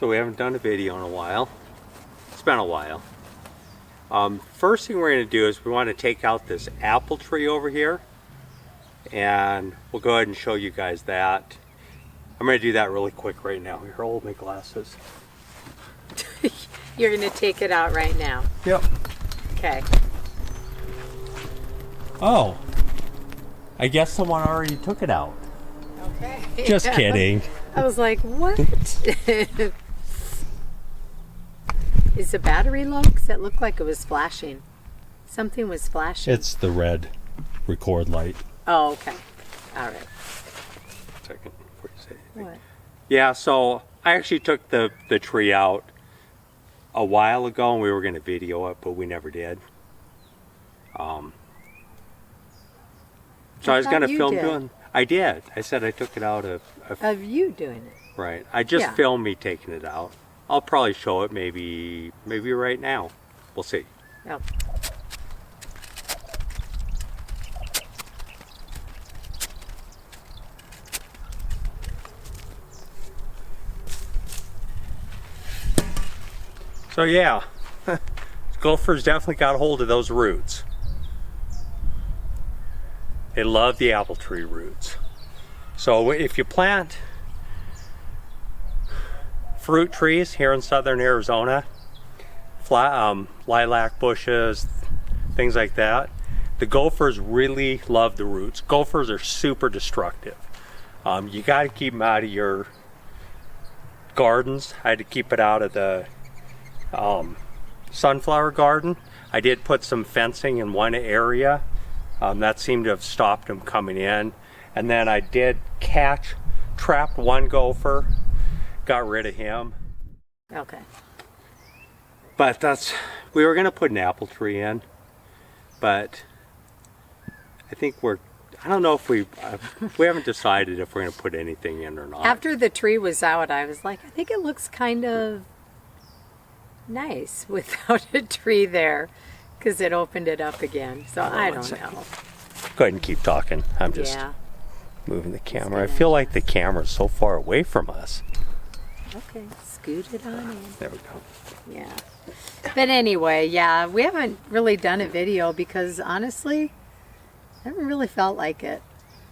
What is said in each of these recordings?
So we haven't done a video in a while. It's been a while. First thing we're going to do is we want to take out this apple tree over here, and we'll go ahead and show you guys that. I'm going to do that really quick right now. Here, hold my glasses. You're going to take it out right now? Yep. Okay. Oh, I guess someone already took it out. Okay. Just kidding. I was like, what? Is the battery low? Because it looked like it was flashing. Something was flashing. It's the red record light. Oh, okay. All right. Second before you say anything. What? Yeah, so I actually took the tree out a while ago, and we were going to video it, but we never did. So I was going to film doing. I did. I said I took it out of you doing it. Right. I just filmed me taking it out. I'll probably show it maybe right now. We'll see. Oh. So yeah, gophers definitely got a hold of those roots. They love the apple tree roots. So if you plant fruit trees here in southern Arizona, lilac bushes, things like that, the gophers really love the roots. Gophers are super destructive. You got to keep them out of your gardens. I had to keep it out of the sunflower garden. I did put some fencing in one area. That seemed to have stopped them coming in. And then I did trapped one gopher, got rid of him. Okay. But we were gonna put an apple tree in, but I think I don't know if we haven't decided if we're gonna put anything in or not. After the tree was out, I was like, I think it looks kind of nice without a tree there, because it opened it up again. So I don't know. Go ahead and keep talking. I'm just moving the camera. I feel like the camera's so far away from us. Okay, scoot it on in. There we go. Yeah. But anyway, yeah, we haven't really done a video because honestly, I haven't really felt like it.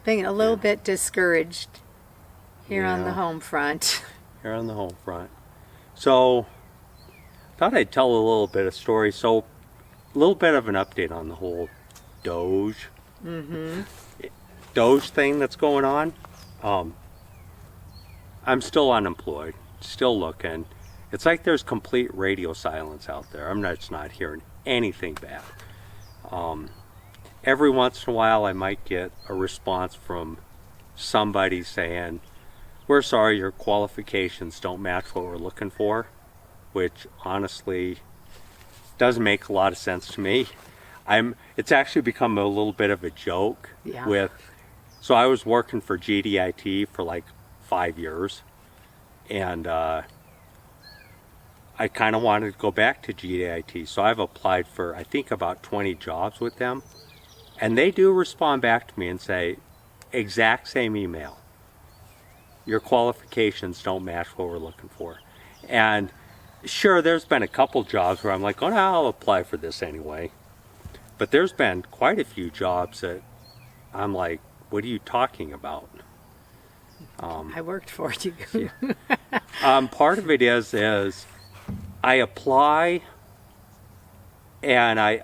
Being a little bit discouraged here on the home front. Here on the home front. So, thought I'd tell a little bit of story. So, a little bit of an update on the whole DOGE. DOGE thing that's going on. I'm still unemployed, still looking. It's like there's complete radio silence out there. I'm just not hearing anything back. Every once in a while I might get a response from somebody saying, we're sorry, your qualifications don't match what we're looking for, which honestly doesn't make a lot of sense to me. It's actually become a little bit of a joke so I was working for GDIT for like 5 years, and I kind of wanted to go back to GDIT, so I've applied for I think about 20 jobs with them, and they do respond back to me and say, exact same email, your qualifications don't match what we're looking for. And sure, there's been a couple jobs where I'm like, oh no, I'll apply for this anyway. But there's been quite a few jobs that I'm like, what are you talking about? I worked for you. Part of it is I apply and I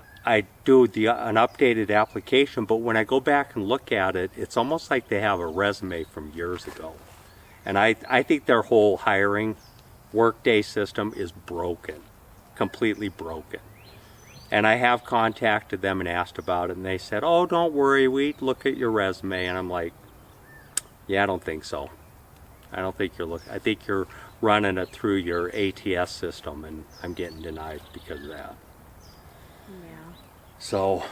do an updated application, but when I go back and look at it, it's almost like they have a resume from years ago. And I think their whole hiring workday system is broken, completely broken. And I have contacted them and asked about it, and they said, oh, don't worry, we look at your resume. And I'm like, yeah, I don't think so. I don't think I think you're running it through your ATS system, and I'm getting denied because of that. Yeah. So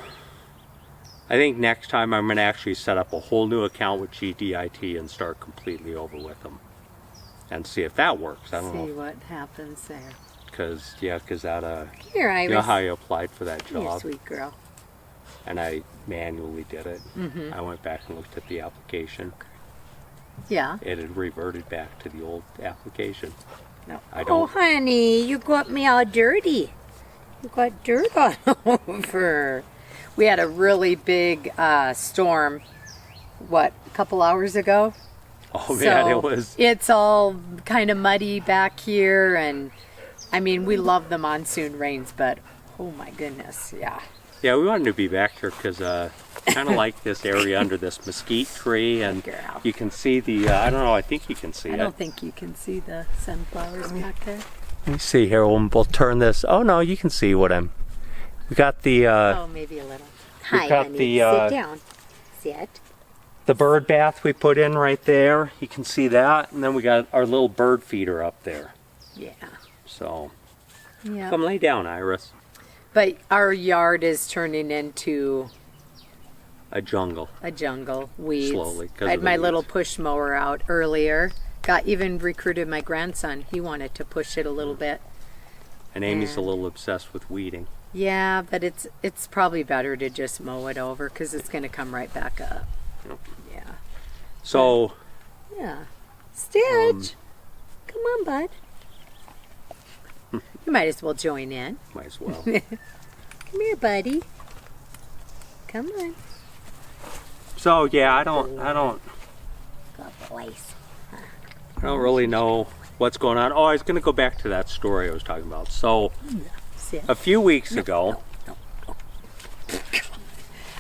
I think next time I'm going to actually set up a whole new account with GDIT and start completely over with them and see if that works. I don't know. See what happens there. Because that, Here, Iris. you know how I applied for that job? You're a sweet girl. And I manually did it. I went back and looked at the application. Yeah. It had reverted back to the old application. No. I Oh, don't. honey, you got me all dirty. You got dirt all over. We had a really big storm, a couple hours ago? Oh man, it was. It's all kind of muddy back here, and I mean, we love the monsoon rains, but oh my goodness, yeah. Yeah, we wanted to be back here because kind of like this area under this mesquite tree, and Girl. you can see the. I don't know. I think you can see I it. don't think you can see the sunflowers back there. Let me see here. We'll turn this. Oh no, you can see what I'm. We got the Oh, maybe a little. we Hi, got honey. the, Sit down. Sit. the bird bath we put in right there. You can see that, and then we got our little bird feeder up there. Yeah. So Yeah. come lay down, Iris. But our yard is turning into A jungle. a jungle. Weeds. Slowly, 'cause I had of the my little weeds. push mower out earlier. Got even recruited my grandson. He wanted to push it a little bit. And Amy's a And- little obsessed with weeding. Yeah, but it's probably better to just mow it over because it's going to come right back up. Yep. Yeah. So Yeah. Stitch, come on, bud. You might as well join in. might as well. Come here, buddy. Come on. So yeah, I don't Good boys. really know what's going on. Oh, I was going to go back to that story I was talking about. So Sit. a few weeks ago,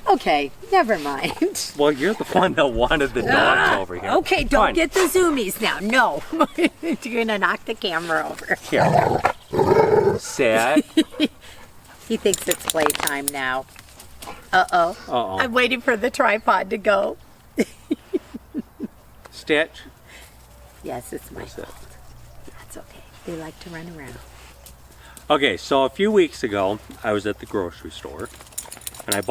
Okay, never mind. well, you're the one that wanted the dogs over here. Okay, don't Fine. get the zoomies now. No. You're gonna knock the camera over. Here. Sit. He thinks it's playtime now. Uh-oh. Uh-oh. I'm waiting for the tripod to go. Stitch. Yes, it's my What's that? fault. That's okay. They like to run around. Okay, so a few weeks ago, I was at the grocery store, and I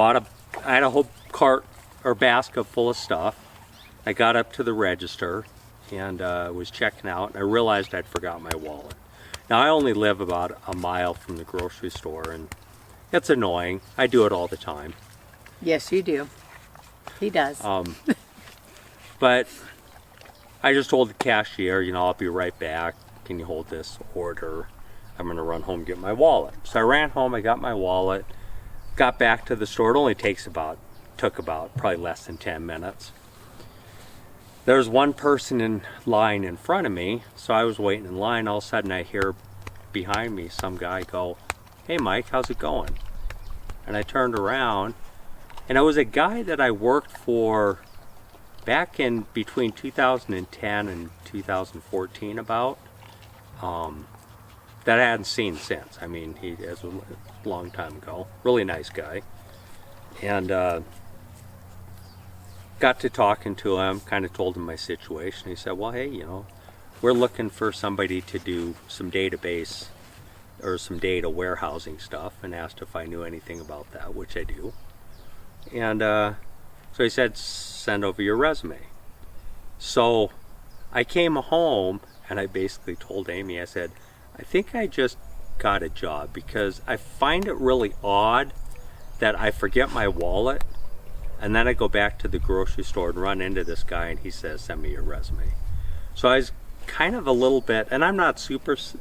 had a whole cart or basket full of stuff. I got up to the register and was checking out, and I realized I'd forgot my wallet. Now, I only live about a mile from the grocery store, and it's annoying. I do it all the time. Yes, you do. He does. But I just told the cashier, I'll be right back. Can you hold this order? I'm going to run home and get my wallet. So I ran home, I got my wallet, got back to the store. It only took about probably less than 10 minutes. There was one person in line in front of me, so I was waiting in line. All of a sudden I hear behind me some guy go, "Hey Mike, how's it going?" And I turned around, and it was a guy that I worked for back in between 2010 and 2014 about, that I hadn't seen since. I mean, he was a long time ago. Really nice guy. And got to talking to him, kind of told him my situation. He said, well, hey, we're looking for somebody to do some database or some data warehousing stuff, and asked if I knew anything about that, which I do. And so he said, send over your resume. So I came home and I basically told Amy, I said, I think I just got a job, because I find it really odd that I forget my wallet and then I go back to the grocery store and run into this guy and he says, send me your resume. So I was kind of a little bit, and I'm not superstitious,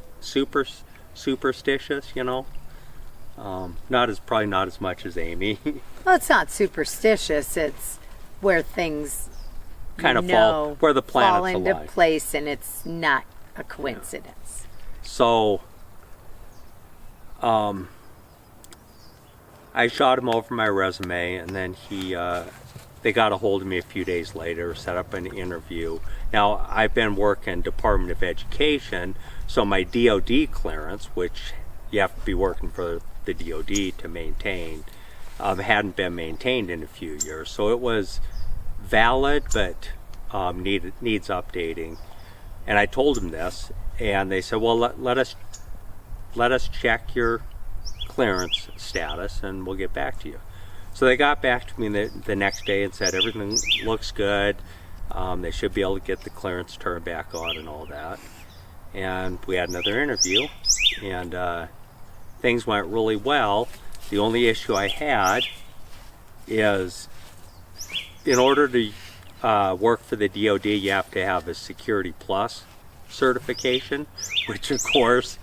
probably not as much as Amy. Well, it's not superstitious. It's where things Kind of fall where the planets fall into align. place, and it's not a coincidence. So, I shot him over my resume, and then they got a hold of me a few days later, set up an interview. Now, I've been working Department of Education, so my DOD clearance, which you have to be working for the DOD to maintain, hadn't been maintained in a few years. So it was valid, but needs updating. And I told them this, and they said, well, let us check your clearance status and we'll get back to you. So they got back to me the next day and said everything looks good. They should be able to get the clearance turned back on and all that. And we had another interview, and things went really well. The only issue I had is, in order to work for the DOD, you have to have a Security Plus certification, which of course,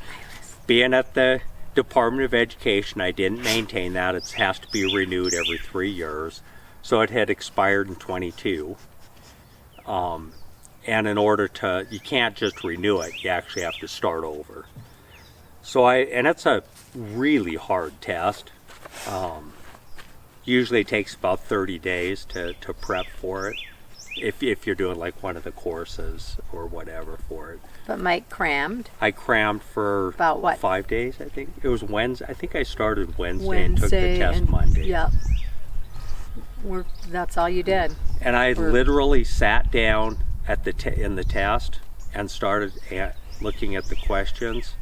being at the Department of Education, I didn't maintain that. It has to be renewed every 3 years. So it had expired in 22. And in order to, you can't just renew it, you actually have to start over. So and it's a really hard test. Usually it takes about 30 days to prep for it, if you're doing like one of the courses or whatever for it. But Mike crammed. I crammed for About what? 5 days, I think. It was Wednesday. I think I started Wednesday and took the test Monday. Yep. That's all you did. And I literally sat down at in the test and started looking at the questions,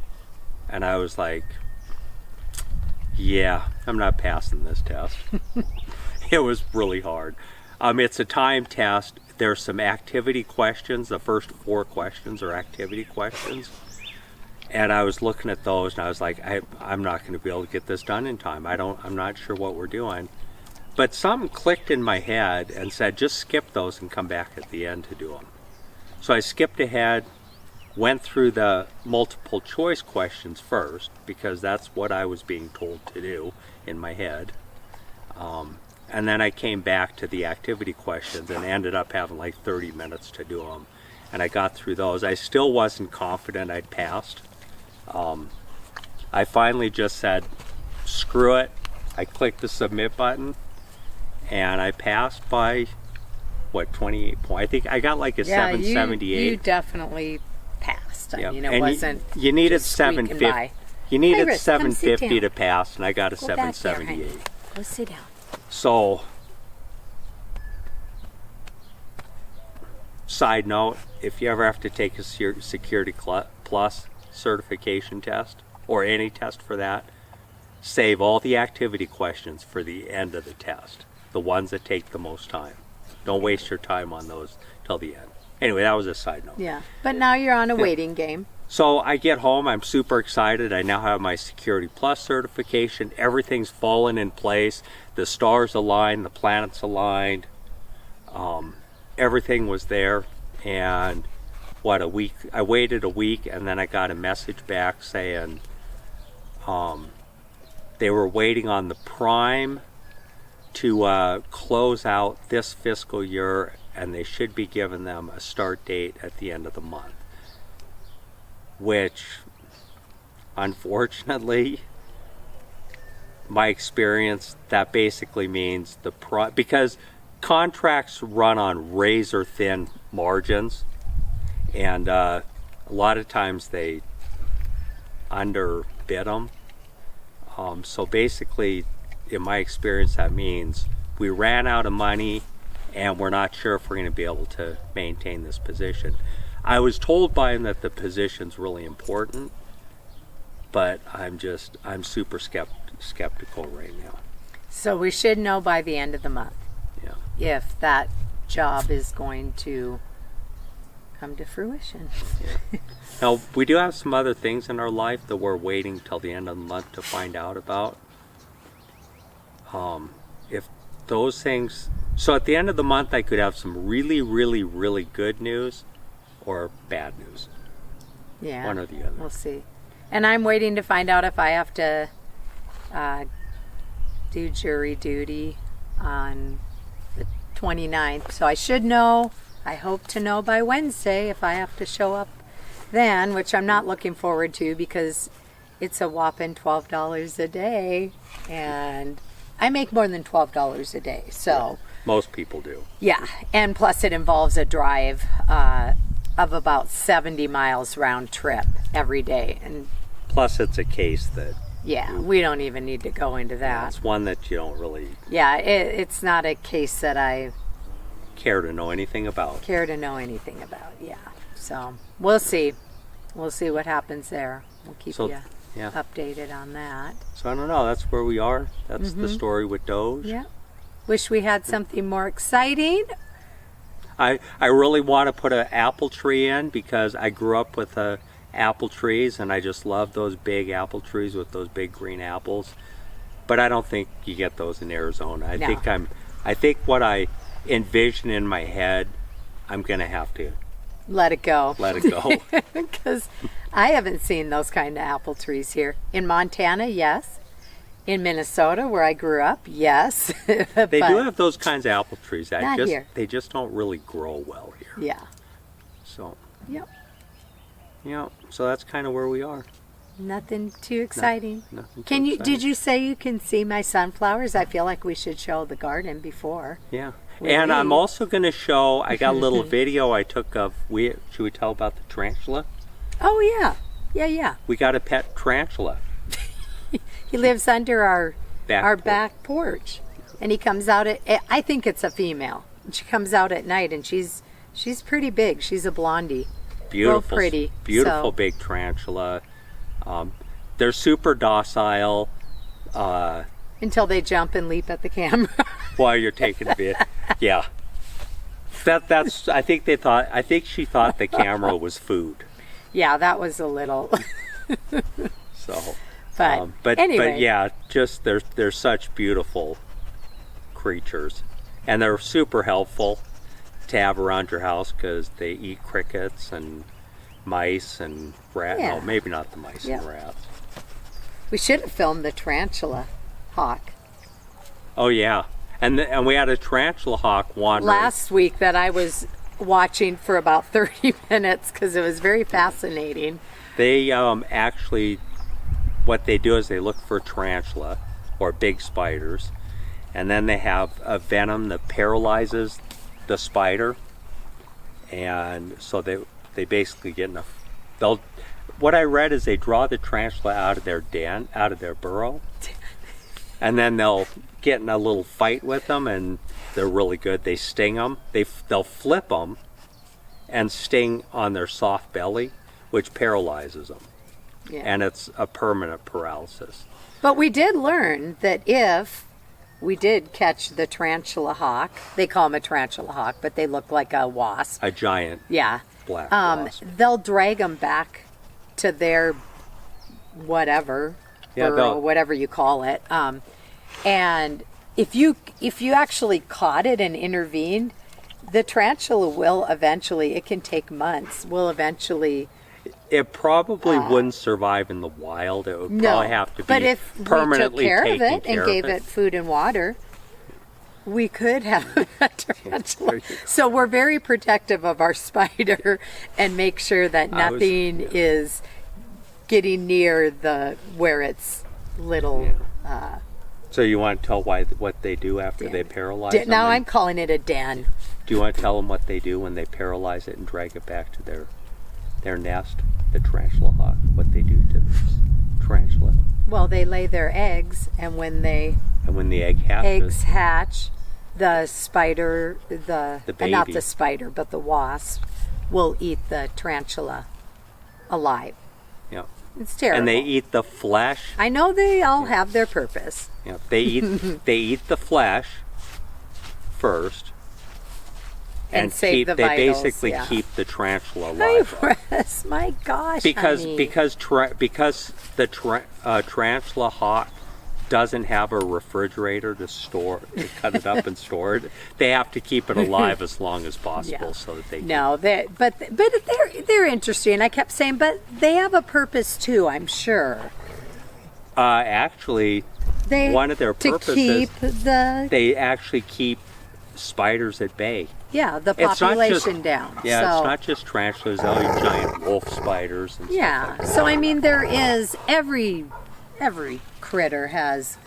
and I was like, yeah, I'm not passing this test. It was really hard. It's a time test. There's some activity questions. The first 4 questions are activity questions. And I was looking at those and I was like, I'm not going to be able to get this done in time. I'm not sure what we're doing. But something clicked in my head and said, just skip those and come back at the end to do them. So I skipped ahead, went through the multiple choice questions first, because that's what I was being told to do in my head. And then I came back to the activity questions and ended up having like 30 minutes to do them. And I got through those. I still wasn't confident I'd passed. I finally just said, screw it. I clicked the submit button and I passed by, 28 points? I think I got like a 778. You definitely passed. I Yep. mean, it And wasn't you needed just squeaking 750. by. You needed Iris, come sit 750 to down. pass, and I got a Go back there, honey. 778. Go sit down. So, side note, if you ever have to take a Security Plus certification test, or any test for that, save all the activity questions for the end of the test, the ones that take the most time. Don't waste your time on those till the end. Anyway, that was a side note. Yeah, but now you're on a waiting game. So I get home, I'm super excited. I now have my Security Plus certification. Everything's fallen in place. The stars aligned, the planets aligned. Everything was there. And a week, I waited a week and then I got a message back saying they were waiting on the prime to close out this fiscal year, and they should be giving them a start date at the end of the month. Which, unfortunately, my experience, that basically means because contracts run on razor thin margins, and a lot of times they underbid them. So basically, in my experience, that means we ran out of money and we're not sure if we're going to be able to maintain this position. I was told by him that the position's really important, but I'm super skeptical right now. So we should know by the end of the month Yeah. if that job is going to come to fruition. Yeah. Now, we do have some other things in our life that we're waiting till the end of the month to find out about. If those things, so at the end of the month, I could have some really, really, really good news or bad news. Yeah. One or the other. We'll see. And I'm waiting to find out if I have to do jury duty on the 29th. So I should know, I hope to know by Wednesday if I have to show up then, which I'm not looking forward to because it's a whopping $12 a day. And I make more than $12 a day. So most people do. yeah. And plus it involves a drive of about 70 miles round trip every day. And Plus, it's a case that yeah, we don't even need to go into that. it's one that you don't really Yeah, it's not a case that I care to know anything about. care to know anything about. Yeah. So we'll see. We'll see what happens there. We'll keep So, you yeah. updated on that. So I don't know. That's where we are. That's the story with DOGE. Yeah. Wish we had something more exciting. I really want to put an apple tree in because I grew up with apple trees and I just love those big apple trees with those big green apples. But I don't think you get those in Arizona. I think what I envision in my head, I'm going to have to let it go. Let it go. Because I haven't seen those kind of apple trees here. In Montana, yes. In Minnesota, where I grew up, yes. They do have those kinds of apple trees. Not here. They just don't really grow well here. Yeah. So, Yep. yeah. So that's kind of where we are. Nothing too exciting. Nothing Can too you? exciting. Did you say you can see my sunflowers? I feel like we should show the garden before. Yeah. We And I'm leave. also going to show, I got a little video I took of, should we tell about the tarantula? Oh yeah, yeah. We got a pet tarantula. He lives under our Back back porch, and he comes out at. I think it's a female. She comes out at night, and she's pretty big. She's a blondie. Beautiful, pretty, beautiful so- big tarantula. They're super docile. Until they jump and leap at the camera. While you're taking a video, yeah. That's. I think they thought. I think she thought the camera was food. Yeah, that was a little. So, But anyway. but yeah, just they're such beautiful creatures, and they're super helpful to have around your house because they eat crickets and mice and rats. Yeah. No, maybe not the mice Yeah. and rats. We should have filmed the tarantula hawk Oh yeah, and we had a tarantula hawk wandering. last week that I was watching for about 30 minutes because it was very fascinating. They actually, what they do is they look for tarantula or big spiders, and then they have a venom that paralyzes the spider, and so they basically get in a. They'll. What I read is they draw the tarantula out of their den, out of their burrow, and then they'll get in a little fight with them, and they're really good. They sting them. They'll flip them, and sting on their soft belly, which paralyzes them. Yeah. And it's a permanent paralysis. But we did learn that if we did catch the tarantula hawk, they call them a tarantula hawk, but they look like a wasp. A giant Yeah. black wasp. They'll drag them back to their whatever, Yeah, burrow, whatever you call it. And if you actually caught it and intervened, the tarantula will eventually, it can take months, will eventually. It probably wouldn't survive in the wild. It would No, probably have to be but if we took permanently care of taken it care and gave of it food and water, we could have a tarantula. There you go. So we're very protective of our spider and make sure that I was- nothing is getting near where it's little. So you want to tell what they do after Den. they paralyze them? Now And I'm calling it a den. do you want to tell them what they do when they paralyze it and drag it back to their nest? The tarantula hawk. What they do to this tarantula? Well, they lay their eggs, and when the And when the egg hatches, eggs hatch, the spider, not baby. the spider, but the wasp, will eat the tarantula alive. yeah, It's terrible. and they eat the flesh. I know they all have their purpose. Yeah, they eat the flesh first, And save the they vitals, basically yeah. keep the tarantula Hi, alive. Wes. My gosh, because honey. because the tarantula hawk doesn't have a refrigerator to cut it up and store it. They have to keep it alive as long as possible Yeah. so that they No, but they're interesting. I kept saying, but they have a purpose too. I'm sure. actually They one of their to purposes keep the they actually keep spiders at bay. the It's not just- population down. Yeah, so, it's not just tarantulas, they'll eat giant wolf spiders and Yeah. stuff like that. So I mean, there is every critter has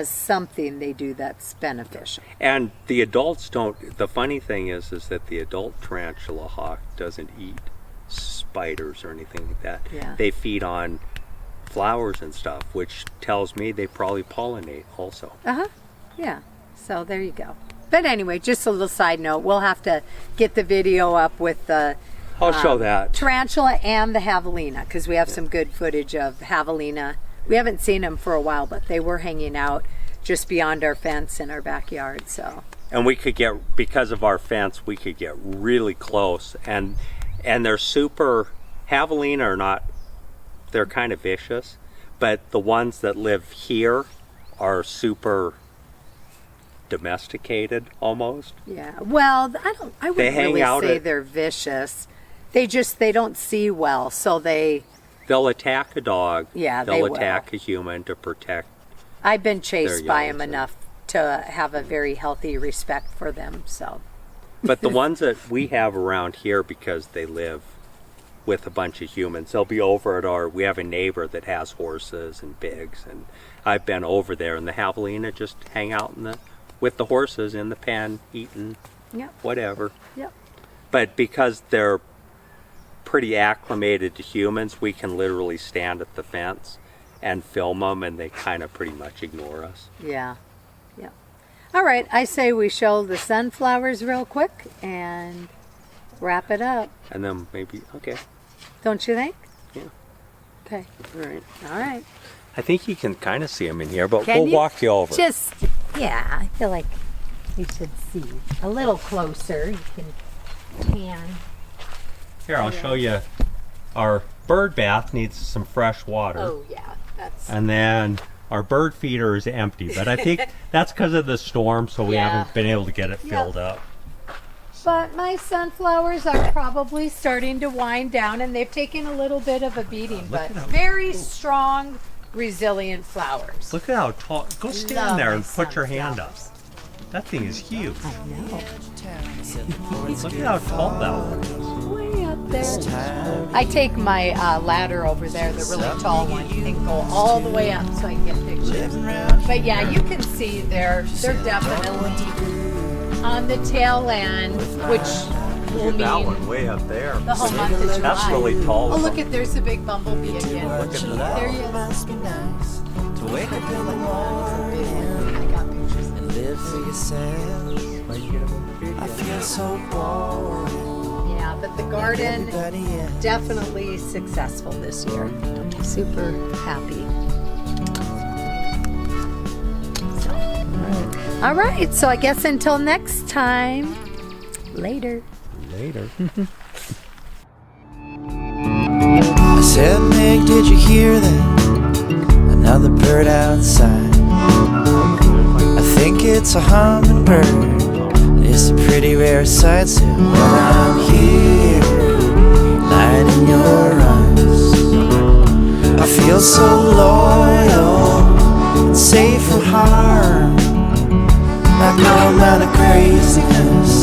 something they do that's beneficial. And the adults don't. The funny thing is that the adult tarantula hawk doesn't eat spiders or anything like that. Yeah. They feed on flowers and stuff, which tells me they probably pollinate also. Yeah. So there you go. But anyway, just a little side note. We'll have to get the video up with the I'll show that. tarantula and the javelina because we have some good footage of javelina. We haven't seen them for a while, but they were hanging out just beyond our fence in our backyard. So And we could get, because of our fence, we could get really close. And they're super, javelina are not, they're kind of vicious, but the ones that live here are super domesticated almost. yeah. Well, I They wouldn't hang really out say at- they're vicious. they don't see well, so They'll attack a dog. Yeah, they'll they will. attack a human to protect. I've been chased by young, them enough to have a very healthy respect for them. So, But the ones that we have around here, because they live with a bunch of humans, they'll be over at we have a neighbor that has horses and pigs, and I've been over there, and the javelina just hang out with the horses in the pen, eating yep, whatever. yep. But because they're pretty acclimated to humans, we can literally stand at the fence and film them, and they kind of pretty much ignore us. Yeah. Yeah. All right. I say we show the sunflowers real quick and wrap it up. And then maybe, okay, Don't you think? yeah, Okay. all right. All right. I think you can kind of see them in here, but Can we'll you? walk you over. Just, yeah, I feel like we should see a little closer. You can pan. Here, I'll show you. Our bird bath needs some fresh water. Oh, yeah. That's. And then our bird feeder is empty, but I think that's because of the storm, so we Yeah. haven't been able to get it Yep. filled up. But my sunflowers are probably starting to wind down, and they've taken a little bit of a beating, but at how- very strong, resilient flowers. Look at how tall. Go stand Love there my and put your hand up. sunflowers. That thing is huge. I know. Look at how tall that one is. Way up there. I take my ladder over there, the really tall one, and go all the way up so I can get pictures. But yeah, you can see they're definitely on the tail end, which will mean way up there. the whole month of July. That's really tall. Oh, look at there's a big bumblebee again. Look at that. There he is. Must be nice to wake up in the morning I got pictures. and live for yourself. I feel so boring. Yeah, but the garden Everybody else. definitely successful this year. I'm super happy. So, all right. So I guess until next time, later. Later. I said, Meg, did you hear that? Another bird outside. I think it's a hummingbird. It's a pretty rare sight. So when I'm here, light in your eyes, I feel so loyal and safe from harm. Like all amount of craziness